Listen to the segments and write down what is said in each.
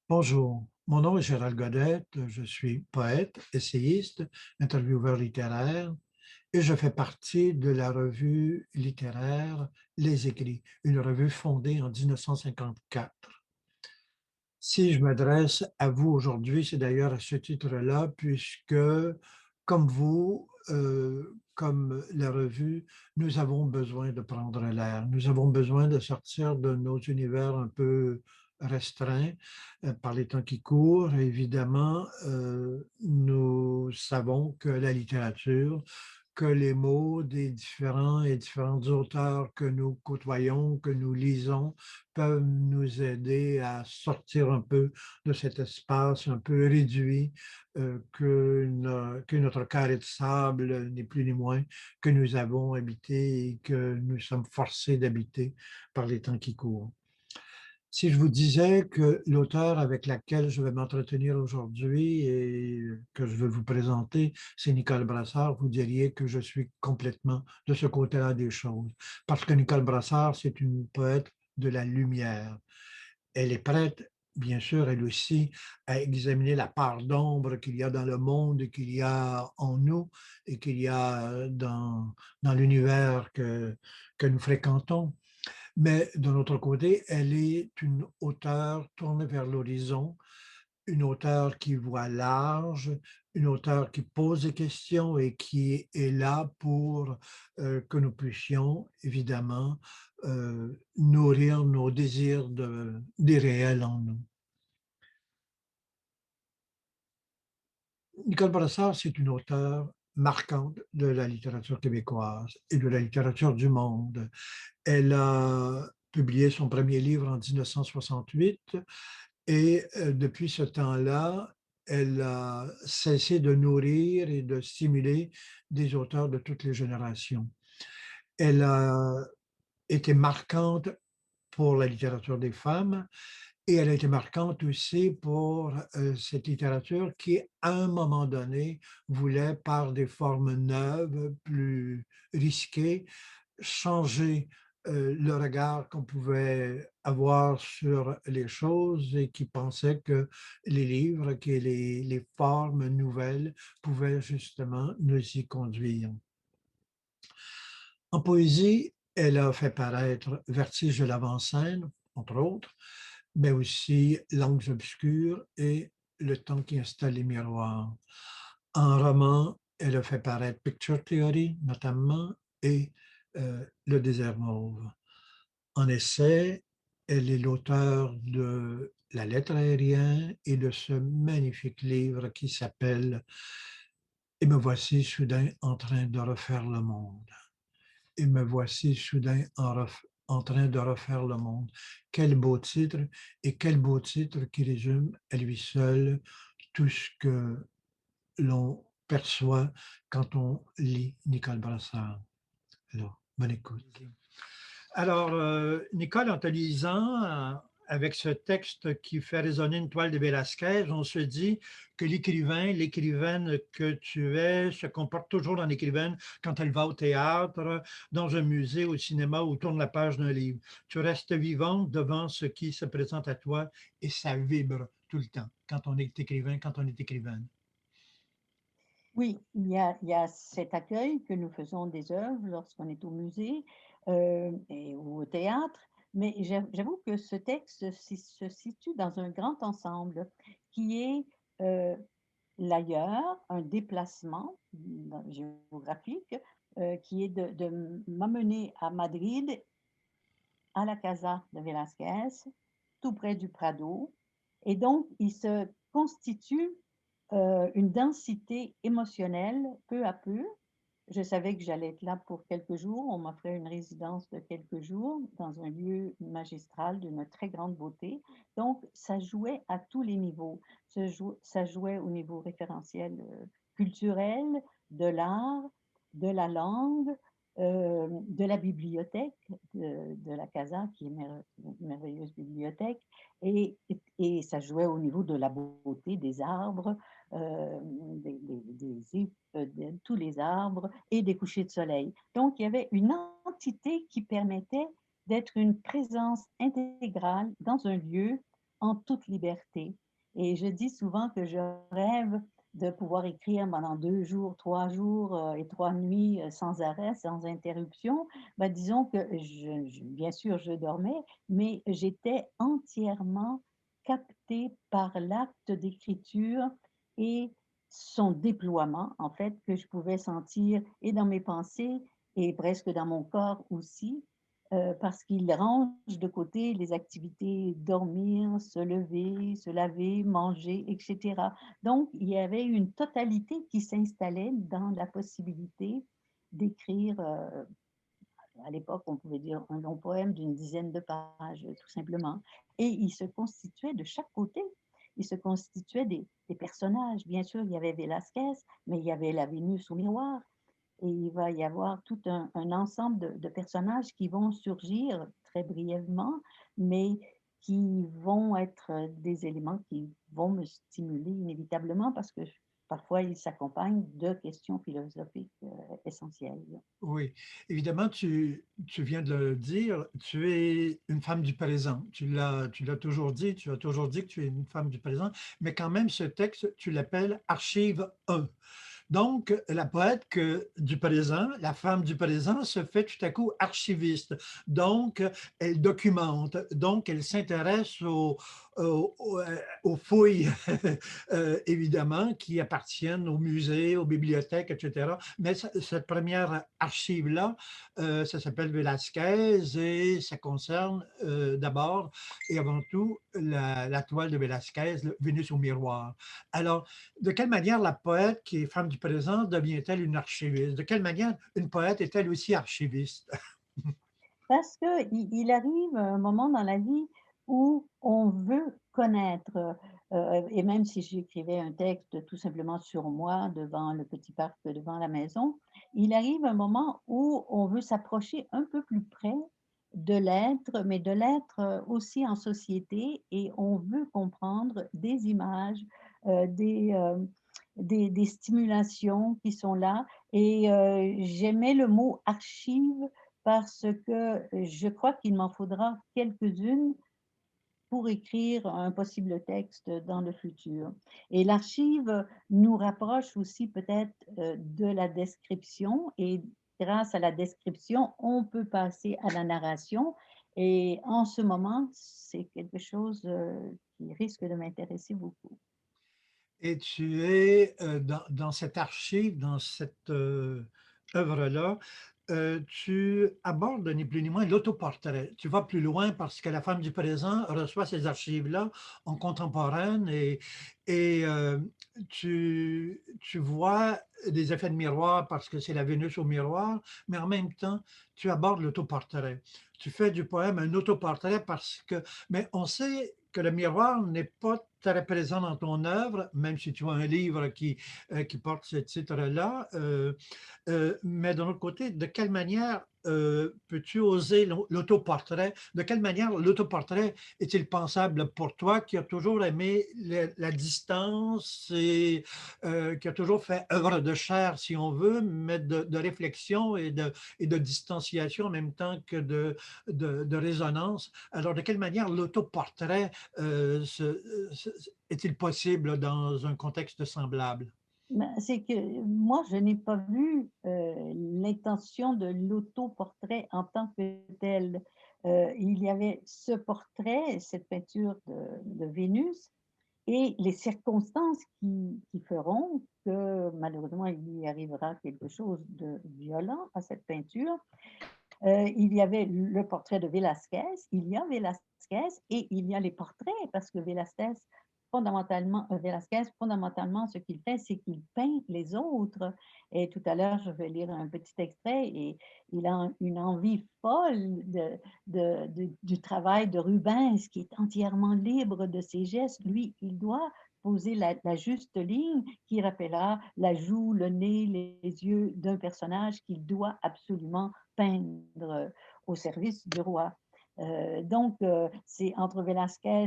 Bonjour, mon nom est Gérald Godette, je suis poète, essayiste, intervieweur littéraire et je fais partie de la revue littéraire Les Écrits, une revue fondée en 1954. Si je m'adresse à vous aujourd'hui, c'est d'ailleurs à ce titre-là, puisque comme vous, comme la revue, nous avons besoin de prendre l'air. Nous avons besoin de sortir de nos univers un peu restreints par les temps qui courent. Évidemment, nous savons que la littérature, que les mots des différents et différentes auteurs que nous côtoyons, que nous lisons, peuvent nous aider à sortir un peu de cet espace un peu réduit que notre carré de sable, ni plus ni moins, que nous avons habité et que nous sommes forcés d'habiter par les temps qui courent. Si je vous disais que l'auteur avec laquelle je vais m'entretenir aujourd'hui et que je veux vous présenter, c'est Nicole Brassard, vous diriez que je suis complètement de ce côté-là des choses. Parce que Nicole Brassard, c'est une poète de la lumière. Elle est prête, bien sûr, elle aussi, à examiner la part d'ombre qu'il y a dans le monde, qu'il y a en nous et qu'il y a dans l'univers que nous fréquentons. Mais de l'autre côté, elle est une auteure tournée vers l'horizon, une auteure qui voit large, une auteure qui pose des questions et qui est là pour que nous puissions, évidemment, nourrir nos désirs d'irréel en nous. Nicole Brassard, c'est une auteure marquante de la littérature québécoise et de la littérature du monde. Elle a publié son premier livre en 1968 et depuis ce temps-là, elle a cessé de nourrir et de stimuler des auteurs de toutes les générations. Elle a été marquante pour la littérature des femmes et elle a été marquante aussi pour cette littérature qui, à un moment donné, voulait, par des formes neuves, plus risquées, changer le regard qu'on pouvait avoir sur les choses et qui pensait que les livres, que les formes nouvelles pouvaient justement nous y conduire. En poésie, elle a fait paraître Vertige de l'avant-scène, entre autres, mais aussi Langues obscures et Le temps qui installe les miroirs. En roman, elle a fait paraître Picture Theory, notamment, et Le désert mauve. En essai, elle est l'auteur de La lettre aérienne et de ce magnifique livre qui s'appelle Et me voici soudain en train de refaire le monde. Et me voici soudain en train de refaire le monde. Quel beau titre, et quel beau titre qui résume à lui seul tout ce que l'on perçoit quand on lit Nicole Brassard. Alors, bonne écoute. Alors, Nicole, en te lisant, avec ce texte qui fait résonner une toile de Velázquez, on se dit que l'écrivain, l'écrivaine que tu es, se comporte toujours en écrivaine quand elle va au théâtre, dans un musée, au cinéma ou tourne la page d'un livre. Tu restes vivante devant ce qui se présente à toi et ça vibre tout le temps quand on est écrivain, quand on est écrivaine. Oui, il y a cet accueil que nous faisons des œuvres lorsqu'on est au musée ou au théâtre, mais j'avoue que ce texte se situe dans un grand ensemble qui est euh, l'ailleurs, un déplacement géographique qui est de m'amener à Madrid, à la Casa de Velázquez, tout près du Prado. Et donc, il se constitue une densité émotionnelle peu à peu. Je savais que j'allais être là pour quelques jours. On m'offrait une résidence de quelques jours dans un lieu magistral d'une très grande beauté. Donc, ça jouait à tous les niveaux. Ça jouait au niveau référentiel culturel, de l'art, de la langue, de la bibliothèque de la Casa, qui est une merveilleuse bibliothèque, et ça jouait au niveau de la beauté des arbres, de tous les arbres et des couchers de soleil. Donc, il y avait une entité qui permettait d'être une présence intégrale dans un lieu en toute liberté. Et je dis souvent que je rêve de pouvoir écrire pendant 2 jours, 3 jours, et 3 nuits, sans arrêt, sans interruption. Bah, disons que bien sûr, je dormais, mais j'étais entièrement captée par l'acte d'écriture et son déploiement, en fait, que je pouvais sentir et dans mes pensées et presque dans mon corps aussi, parce qu'il range de côté les activités dormir, se laver, manger, et cetera. Donc, il y avait une totalité qui s'installait dans la possibilité d'écrire, à l'époque, on pouvait dire un long poème d'une dizaine de pages, tout simplement. Et il se constituait de chaque côté, il se constituait des personnages. Bien sûr, il y avait Velázquez, mais il y avait la Vénus au miroir, et il va y avoir tout un ensemble de personnages qui vont surgir très brièvement, mais qui vont être des éléments qui vont me stimuler inévitablement parce que parfois ils s'accompagnent de questions philosophiques essentielles. Oui, évidemment, tu viens de le dire, tu es une femme du présent. Tu l'as toujours dit, tu as toujours dit que tu es une femme du présent, mais quand même, ce texte, tu l'appelles Archive 1. Donc, la poète du présent, la femme du présent, se fait tout à coup archiviste. Donc, elle documente. Donc, elle s'intéresse aux fouilles, évidemment, qui appartiennent aux musées, aux bibliothèques, etc. Mais cette première archive-là, ça s'appelle Velázquez et ça concerne d'abord et avant tout la toile de Velázquez, Vénus au miroir. Alors, de quelle manière la poète qui est femme du présent devient-elle une archiviste? De quelle manière une poète est-elle aussi archiviste? Parce qu'il arrive un moment dans la vie où on veut connaître, et même si j'écrivais un texte tout simplement sur moi, devant le petit parc devant la maison, il arrive un moment où on veut s'approcher un peu plus près de l'être, mais de l'être, aussi en société, et on veut comprendre des images, des stimulations qui sont là, et j'aimais le mot «archive» parce que je crois qu'il m'en faudra quelques-unes pour écrire un possible texte dans le futur. Et l'archive nous rapproche aussi peut-être, de la description, et grâce à la description, on peut passer à la narration, et en ce moment, c'est quelque chose, qui risque de m'intéresser beaucoup. Et tu es dans cette archive, dans cette œuvre-là, tu abordes ni plus ni moins l'autoportrait. Tu vas plus loin parce que la femme du présent reçoit ces archives-là en contemporaine et tu vois des effets de miroir parce que c'est la Vénus au miroir, mais en même temps, tu abordes l'autoportrait. Tu fais du poème un autoportrait parce que, mais on sait que le miroir n'est pas très présent dans ton œuvre, même si tu as un livre qui porte ce titre-là. Mais d'un autre côté, de quelle manière peux-tu oser l'autoportrait? De quelle manière l'autoportrait est-il pensable pour toi qui a toujours aimé la distance et qui a toujours fait œuvre de chair, si on veut, mais de réflexion et de distanciation en même temps que de résonance. Alors, de quelle manière l'autoportrait est-il possible dans un contexte semblable? Ben, c'est que moi, je n'ai pas vu, l'intention de l'autoportrait en tant que tel. Il y avait ce portrait, cette peinture de Vénus, et les circonstances qui feront que malheureusement il y arrivera quelque chose de violent à cette peinture. Il y avait le portrait de Velázquez, il y a Velázquez et il y a les portraits, parce que Velázquez, fondamentalement, ce qu'il fait, c'est qu'il peint les autres. Et tout à l'heure, je vais lire un petit extrait, et il a une envie folle du travail de Rubens, qui est entièrement libre de ses gestes. Lui, il doit poser la juste ligne qui rappellera la joue, le nez, les yeux d'un personnage qu'il doit absolument peindre au service du roi. Donc, c'est entre Velázquez,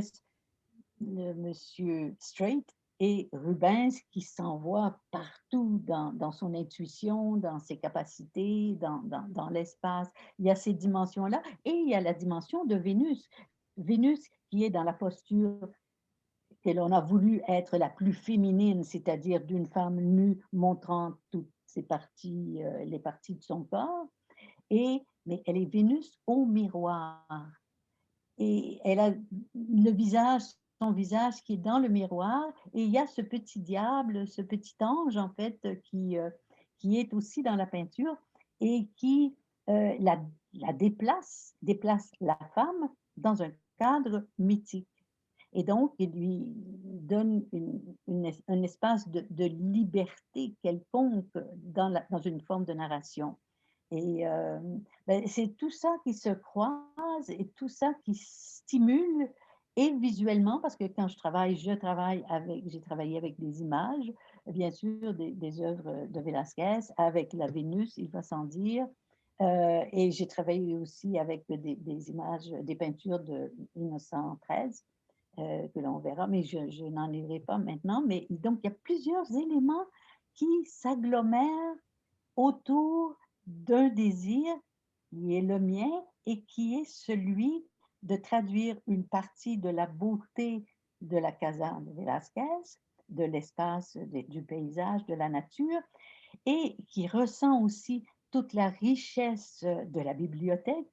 le monsieur Straight, et Rubens qui s'envoie partout dans son intuition, dans ses capacités, dans l'espace. Il y a ces dimensions-là et il y a la dimension de Vénus. Vénus qui est dans la posture que l'on a voulu être la plus féminine, c'est-à-dire d'une femme nue montrant toutes ses parties, les parties de son corps, mais elle est Vénus au miroir. Et elle a le visage, son visage qui est dans le miroir, et il y a ce petit diable, ce petit ange en fait qui est aussi dans la peinture et qui la déplace la femme dans un cadre mythique. Et donc, il lui donne un espace de liberté quelconque dans une forme de narration. Et c'est tout ça qui se croise et tout ça qui stimule et visuellement, parce que quand j'ai travaillé avec des images, bien sûr, des œuvres de Velázquez, avec la Vénus, il va sans dire. Et j'ai travaillé aussi avec des images, des peintures de 1913 que l'on verra, mais je n'en lirai pas maintenant. Mais donc, il y a plusieurs éléments qui s'agglomèrent autour d'un désir qui est le mien et qui est celui de traduire une partie de la beauté de la Casa de Velázquez, de l'espace, du paysage, de la nature, et qui ressent aussi toute la richesse de la bibliothèque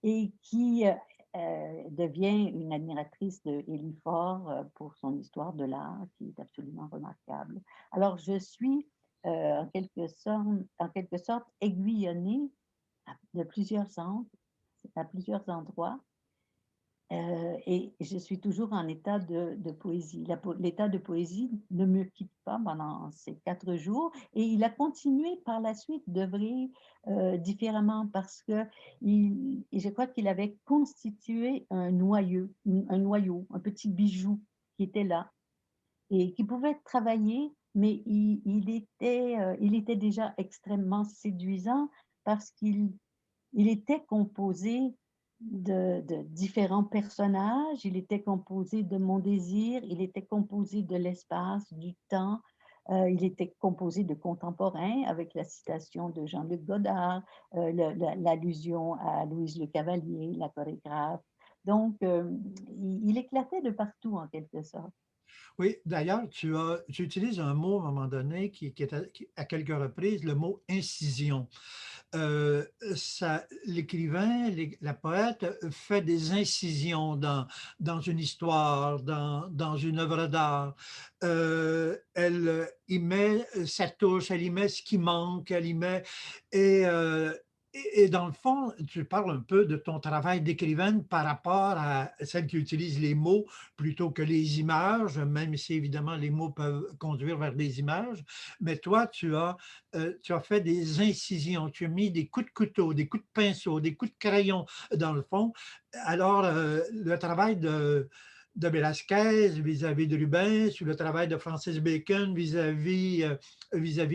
et qui devient une admiratrice de Élie Faure pour son histoire de l'art qui est absolument remarquable. Alors je suis en quelque sorte aiguillonnée de plusieurs angles, à plusieurs endroits, et je suis toujours en état de poésie. L'état de poésie ne me quitte pas pendant ces 4 jours et il a continué par la suite d'œuvrer différemment parce que je crois qu'il avait constitué un noyau, un petit bijou qui était là et qui pouvait travailler, mais il était déjà extrêmement séduisant parce qu'il était composé de différents personnages, il était composé de mon désir, il était composé de l'espace, du temps, il était composé de contemporains avec la citation de Jean-Luc Godard, l'allusion à Louise Le Cavalier, la chorégraphe. Donc, il éclatait de partout en quelque sorte. Oui, d'ailleurs, tu utilises un mot à un moment donné qui est à quelques reprises, le mot incision. L'écrivain, la poète fait des incisions dans une histoire, dans une œuvre d'art. Elle y met sa touche, elle y met ce qui manque, elle y met... Et, dans le fond, tu parles un peu de ton travail d'écrivaine par rapport à celle qui utilise les mots plutôt que les images, même si évidemment les mots peuvent conduire vers des images. Mais toi, tu as fait des incisions, tu as mis des coups de couteau, des coups de pinceau, des coups de crayon dans le fond. Alors, le travail de Velázquez vis-à-vis de Rubens, ou le travail de Francis Bacon vis-à-vis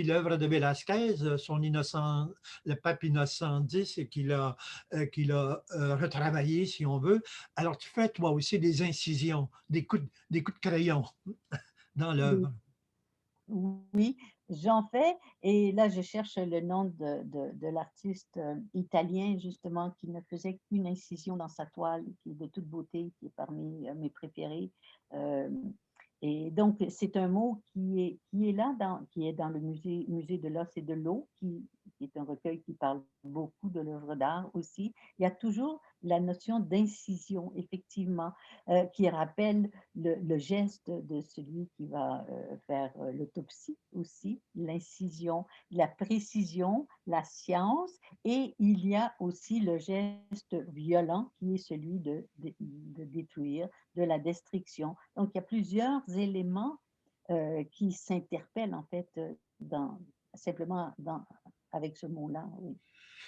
l'œuvre de Velázquez, son innocent, le pape Innocent X, qu'il a retravaillé, si on veut. Alors, tu fais toi aussi des incisions, des coups de crayon dans Oui. l'œuvre. Oui, j'en fais et là je cherche le nom de l'artiste, italien justement qui ne faisait qu'une incision dans sa toile, qui est de toute beauté, qui est parmi, mes préférés, hem et donc c'est un mot qui est là qui est dans le musée de l'os et de l'eau, qui est un recueil qui parle beaucoup de l'œuvre d'art aussi. Il y a toujours la notion d'incision effectivement, qui rappelle le geste de celui qui va faire l'autopsie aussi, l'incision, la précision, la science, et il y a aussi le geste violent qui est celui de détruire, de la destruction. Donc, il y a plusieurs éléments qui s'interpellent en fait simplement avec ce mot-là. Oui.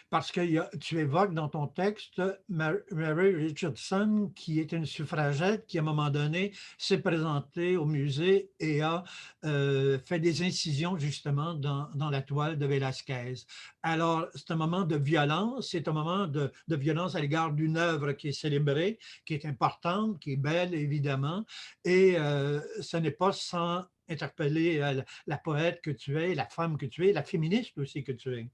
Parce que tu évoques dans ton texte Mary Richardson, qui est une suffragette qui, à un moment donné, s'est présentée au musée et a fait des incisions justement dans la toile de Velázquez. Alors, c'est un moment de violence, c'est un moment de violence à l'égard d'une œuvre qui est célébrée, qui est importante, qui est belle, évidemment, et ce n'est pas sans interpeller la poète que tu es, la femme que tu es, la féministe aussi que tu es.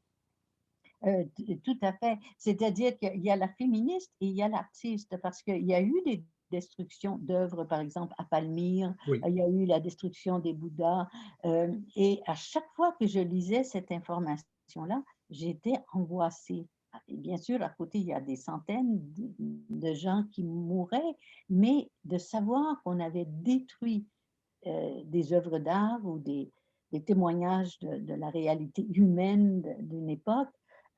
Tout à fait. C'est-à-dire qu'il y a la féministe et il y a l'artiste, parce qu'il y a eu des destructions d'œuvres, par exemple, à Palmyre, Oui. il y a eu la destruction des Bouddhas, et à chaque fois que je lisais cette information-là, j'étais angoissée. Ah, et bien sûr, à côté, il y a des centaines de gens qui mouraient, mais de savoir qu'on avait détruit des œuvres d'art ou des témoignages de la réalité humaine d'une époque,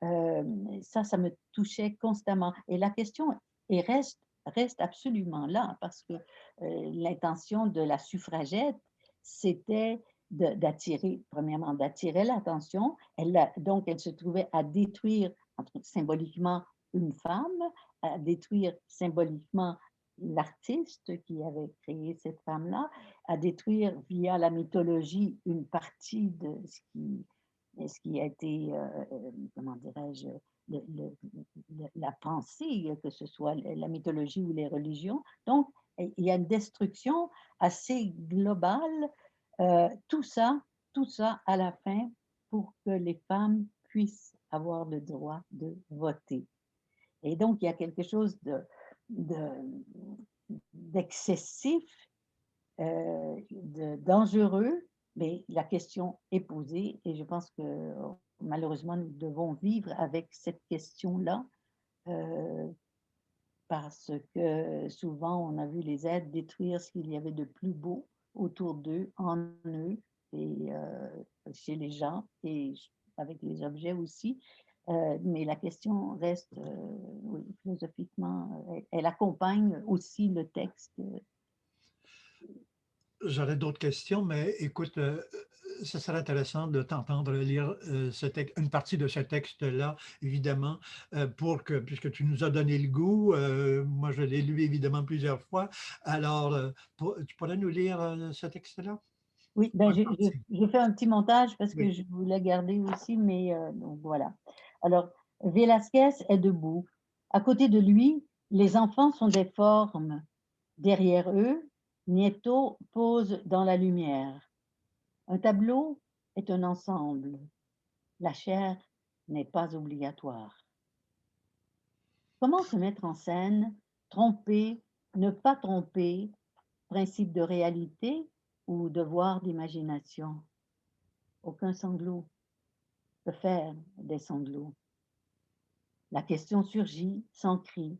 ça me touchait constamment. Et la question reste absolument là, parce que l'intention de la suffragette, c'était d'attirer, premièrement, d'attirer l'attention. Donc, elle se trouvait à détruire symboliquement une femme, à détruire symboliquement l'artiste qui avait créé cette femme-là, à détruire via la mythologie une partie de ce qui a été, comment dirais-je, la pensée, que ce soit la mythologie ou les religions. Donc, il y a une destruction assez globale. Tout ça, tout ça à la fin pour que les femmes puissent avoir le droit de voter. Et donc, il y a quelque chose d'excessif, de dangereux, mais la question est posée et je pense que malheureusement, nous devons vivre avec cette question-là parce que souvent, on a vu les êtres détruire ce qu'il y avait de plus beau autour d'eux, en eux et chez les gens et avec les objets aussi. Mais la question reste, oui, philosophiquement, elle accompagne aussi le texte. J'aurais d'autres questions, mais écoute, ce serait intéressant de t'entendre lire une partie de ce texte-là, évidemment, puisque tu nous as donné le goût, moi je l'ai lu évidemment plusieurs fois, alors tu pourrais nous lire ce texte-là? Oui, ben, Une partie. j'ai fait un petit montage parce que Oui. je voulais garder aussi, mais donc voilà. Alors, Velázquez est debout. À côté de lui, les enfants sont des formes. Derrière eux, Nieto pose dans la lumière. Un tableau est un ensemble. La chair n'est pas obligatoire. Comment se mettre en scène, tromper, ne pas tromper, principe de réalité ou devoir d'imagination? Aucun sanglot peut faire des sanglots. La question surgit sans cri.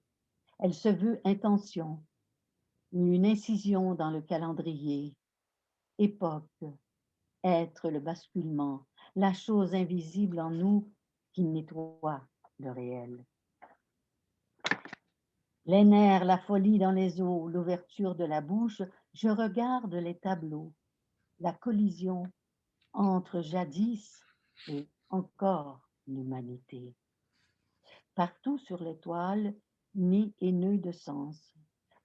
Elle se veut intention, une incision dans le calendrier. Époque, être le basculement, la chose invisible en nous qui nettoie le réel. Les nerfs, la folie dans les os, l'ouverture de la bouche, je regarde les tableaux, la collision entre jadis et encore l'humanité. Partout sur l'étoile, nid et nœud de sens.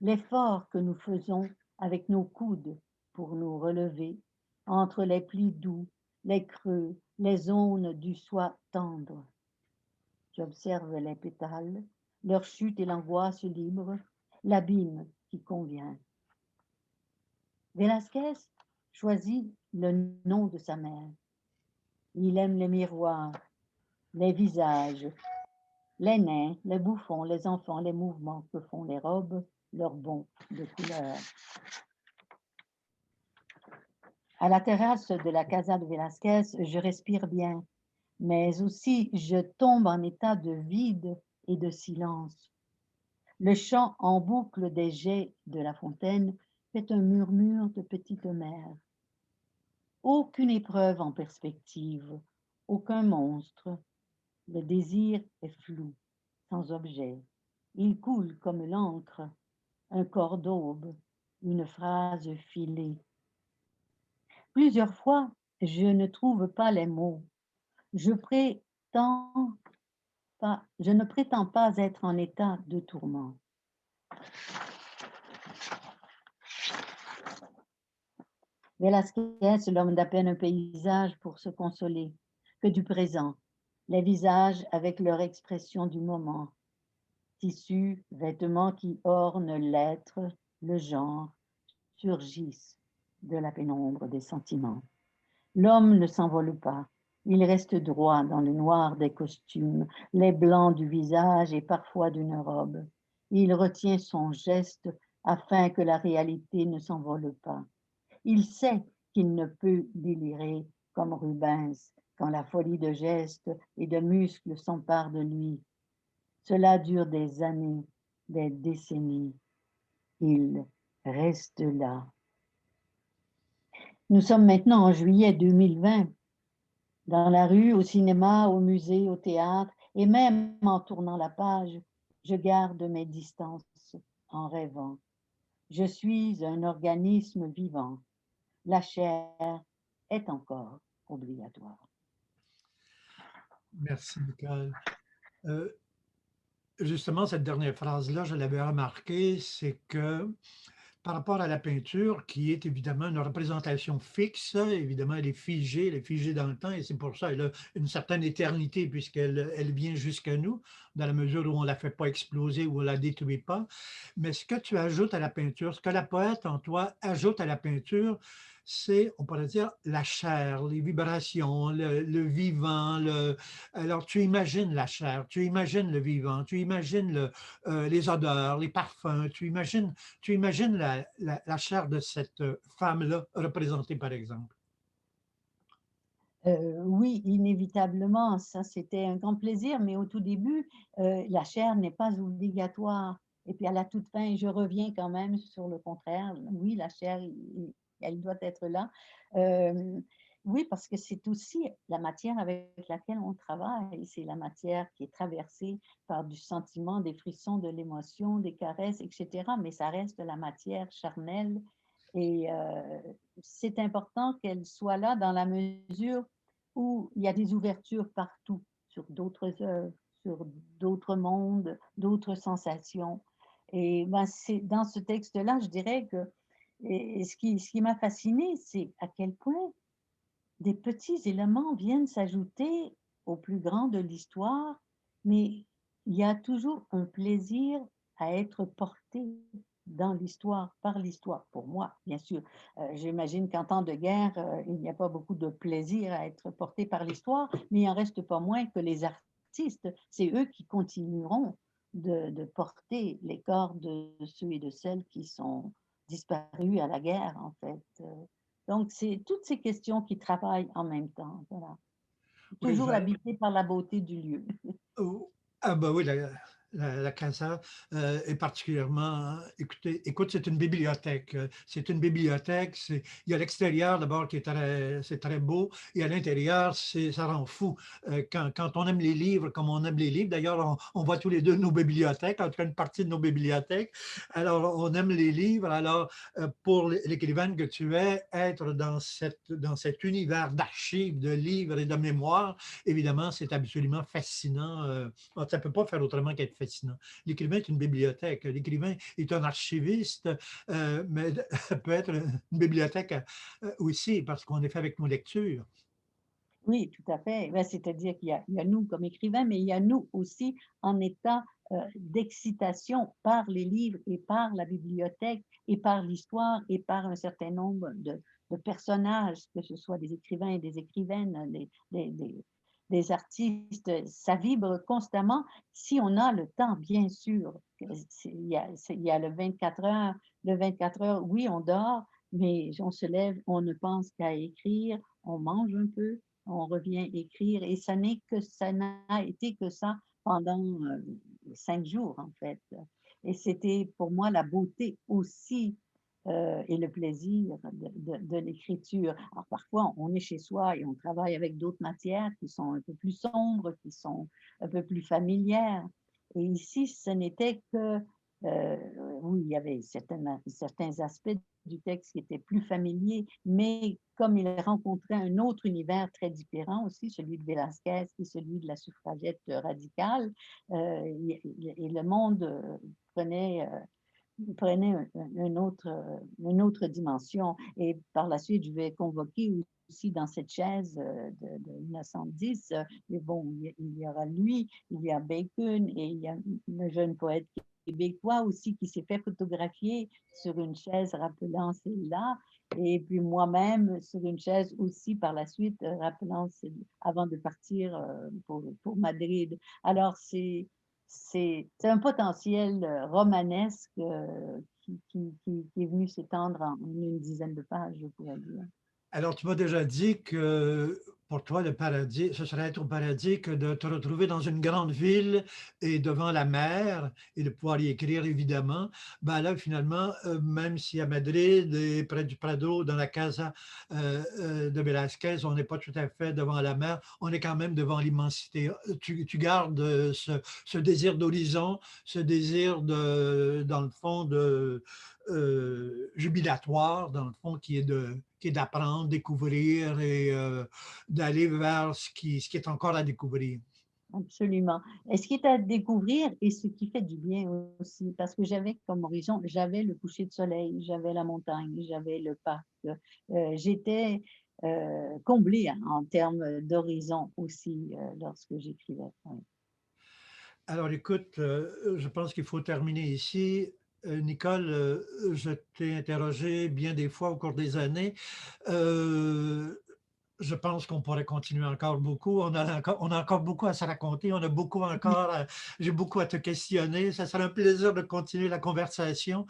L'effort que nous faisons avec nos coudes pour nous relever entre les plis doux, les creux, les zones du soie tendre. J'observe les pétales, leur chute et l'angoisse libre, l'abîme qui convient. Velázquez choisit le nom de sa mère. Il aime les miroirs, les visages, les nains, les bouffons, les enfants, les mouvements que font les robes, leurs bons de couleur. À la terrasse de la Casa de Velázquez, je respire bien, mais aussi je tombe en état de vide et de silence. Le chant en boucle des jets de la fontaine fait un murmure de petite mer. Aucune épreuve en perspective, aucun monstre. Le désir est flou, sans objet. Il coule comme l'encre, un corps d'aube, une phrase filée. Plusieurs fois, je ne trouve pas les mots. Je ne prétends pas être en état de tourment. Velázquez, l'homme d'à peine un paysage pour se consoler, que du présent, les visages avec leur expression du moment, tissus, vêtements qui ornent l'être, le genre, surgissent de la pénombre des sentiments. L'homme ne s'envole pas, Il reste droit dans le noir des costumes, les blancs du visage et parfois d'une robe. Il retient son geste afin que la réalité ne s'envole pas. Il sait qu'il ne peut délirer comme Rubens quand la folie de gestes et de muscles s'empare de lui. Cela dure des années, des décennies. Il reste là. Nous sommes maintenant en juillet 2020. Dans la rue, au cinéma, au musée, au théâtre, et même en tournant la page, je garde mes distances en rêvant. Je suis un organisme vivant. La chair est encore obligatoire. Merci, Michael. Euh, Justement, cette dernière phrase-là, je l'avais remarqué, c'est que par rapport à la peinture, qui est évidemment une représentation fixe, évidemment, elle est figée dans le temps, et c'est pour ça qu'elle a une certaine éternité, puisqu'elle vient jusqu'à nous, dans la mesure où on ne la fait pas exploser ou on ne la détruit pas. Mais ce que tu ajoutes à la peinture, ce que la poète en toi ajoute à la peinture, c'est, on pourrait dire, la chair, les vibrations, le vivant. Alors, tu imagines la chair, tu imagines le vivant, tu imagines les odeurs, les parfums, tu imagines la chair de cette femme-là représentée, par exemple. Oui, inévitablement, ça c'était un grand plaisir, mais au tout début, la chair n'est pas obligatoire. Et puis à la toute fin, je reviens quand même sur le contraire. Oui, la chair, elle doit être là. Euh, oui, parce que c'est aussi la matière avec laquelle on travaille. C'est la matière qui est traversée par du sentiment, des frissons, de l'émotion, des caresses, etc. Mais ça reste la matière charnelle. Et c'est important qu'elle soit là dans la mesure où il y a des ouvertures partout sur d'autres œuvres, sur d'autres mondes, d'autres sensations. Et ben, c'est dans ce texte-là, je dirais que et ce qui m'a fasciné, c'est à quel point des petits éléments viennent s'ajouter au plus grand de l'histoire, mais il y a toujours un plaisir à être porté dans l'histoire, par l'histoire, pour moi, bien sûr. J'imagine qu'en temps de guerre, il n'y a pas beaucoup de plaisir à être porté par l'histoire, mais il n'en reste pas moins que les artistes, c'est eux qui continueront de porter les corps de ceux et de celles qui sont disparus à la guerre, en fait. Donc, c'est toutes ces questions qui travaillent en même temps. Voilà. Oui, Toujours habité par la beauté du lieu. oh, ah bah oui, la casa est particulièrement, écoute, c'est une bibliothèque. C'est une bibliothèque. Il y a l'extérieur d'abord qui est c'est très beau, et à l'intérieur, ça rend fou. Quand on aime les livres, comme on aime les livres, d'ailleurs, on voit tous les deux nos bibliothèques, en tout cas une partie de nos bibliothèques. Alors, on aime les livres. Alors, pour l'écrivaine que tu es, être dans cet univers d'archives, de livres et de mémoires, évidemment, c'est absolument fascinant. Ça ne peut pas faire autrement qu'être fascinant. L'écrivain est une bibliothèque. L'écrivain est un archiviste, mais peut être une bibliothèque aussi parce qu'on est fait avec nos lectures. Oui, tout à fait. Ben, c'est-à-dire il y a nous comme écrivains, mais il y a nous aussi en état d'excitation par les livres et par la bibliothèque et par l'histoire et par un certain nombre de personnages, que ce soit des écrivains et des écrivaines, des artistes. Ça vibre constamment si on a le temps, bien sûr. Il y a le 24 heures. Le 24 heures, oui, on dort, mais on se lève, on ne pense qu'à écrire, on mange un peu, on revient écrire, et ça n'a été que ça pendant 5 jours, en fait. Et c'était pour moi la beauté aussi et le plaisir de l'écriture. Alors parfois, on est chez soi et on travaille avec d'autres matières qui sont un peu plus sombres, qui sont un peu plus familières. Et ici, ce n'était que, euh, oui, il y avait certains aspects du texte qui étaient plus familiers, mais comme il rencontrait un autre univers très différent aussi, celui de Velázquez et celui de la suffragette radicale, et le monde prenait une autre dimension. Et par la suite, je vais convoquer aussi dans cette chaise de 1910, mais bon, il y aura lui, il y a Bacon et il y a le jeune poète québécois aussi qui s'est fait photographier sur une chaise rappelant celle-là. et puis moi-même sur une chaise aussi par la suite, rappelant avant de partir pour Madrid. Alors c'est un potentiel romanesque qui est venu s'étendre en une dizaine de pages, je pourrais dire. Alors, tu m'as déjà dit que pour toi, le paradis, ce serait être au paradis que de te retrouver dans une grande ville et devant la mer et de pouvoir y écrire évidemment. Ben là, finalement, même si à Madrid et près du Prado, dans la Casa de Velázquez, on n'est pas tout à fait devant la mer, on est quand même devant l'immensité. Tu gardes ce désir d'horizon, ce désir dans le fond, jubilatoire, dans le fond, qui est d'apprendre, découvrir et d'aller vers ce qui est encore à découvrir. Absolument. Et ce qui est à découvrir et ce qui fait du bien aussi, parce que j'avais comme horizon, j'avais le coucher de soleil, j'avais la montagne, j'avais le parc. J'étais comblée hein, en termes d'horizon aussi lorsque j'écrivais. Ouais. Alors écoute, je pense qu'il faut terminer ici. Nicole, je t'ai interrogé bien des fois au cours des années. Euh, Je pense qu'on pourrait continuer encore beaucoup. On a encore beaucoup à se raconter. On a beaucoup encore, j'ai beaucoup à te questionner. Ça sera un plaisir de continuer la conversation.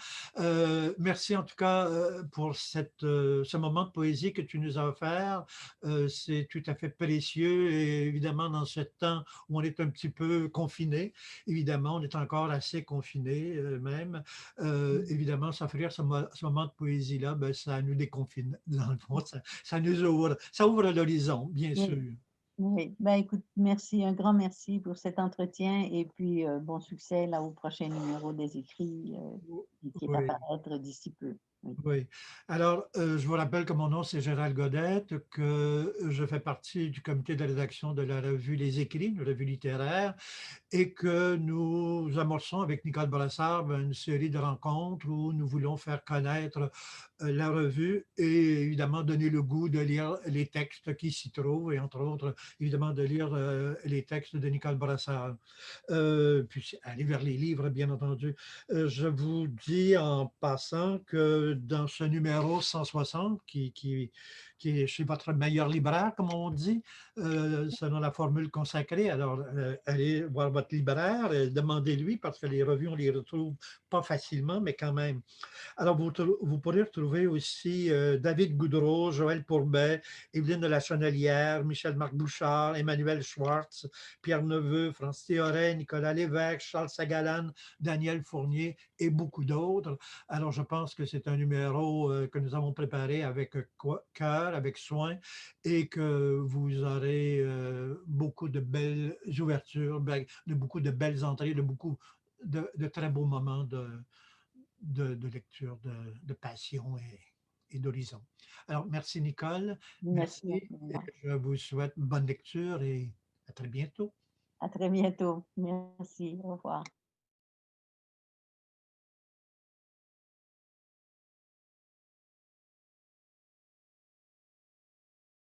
Merci en tout cas pour ce moment de poésie que tu nous as offert. C'est tout à fait précieux et évidemment dans ce temps où on est un petit peu confiné, évidemment, on est encore assez confiné même. Évidemment, s'offrir ce moment de poésie-là, ben, ça nous déconfine. Dans le fond, ça ouvre l'horizon, bien Oui, sûr. oui. Ben, écoute, merci, un grand merci pour cet entretien et puis bon succès là au prochain numéro des écrits qui est à Oui. paraître d'ici peu. Oui. Oui. Alors, je vous rappelle que mon nom, c'est Gérald Godette, que je fais partie du comité de rédaction de la revue Les Écrits, une revue littéraire, et que nous amorçons avec Nicole Brassard une série de rencontres où nous voulons faire connaître la revue et évidemment donner le goût de lire les textes qui s'y trouvent et entre autres, évidemment, de lire les textes de Nicole Brassard. Puis aller vers les livres, bien entendu. Je vous dis en passant que dans ce numéro 160, qui est chez votre meilleur libraire, comme on dit, selon la formule consacrée, alors allez voir votre libraire, demandez-lui, parce que les revues, on les retrouve pas facilement, mais quand même. Alors, vous pourrez retrouver aussi David Goudreau, Joël Pourbet, Evelyne de la Chenelière, Michel-Marc Bouchard, Emmanuel Schwartz, Pierre Neveu, Francis Théoret, Nicolas Lévesque, Charles Sagalan, Daniel Fournier et beaucoup d'autres. Alors, je pense que c'est un numéro que nous avons préparé avec cœur, avec soin, et que vous aurez beaucoup de belles ouvertures, de beaucoup de belles entrées, de beaucoup de très beaux moments de lecture, de passion et d'horizon. Alors, merci Nicole, Merci merci. Et infiniment. je vous souhaite bonne lecture et à très bientôt. À très bientôt. Merci. Au revoir.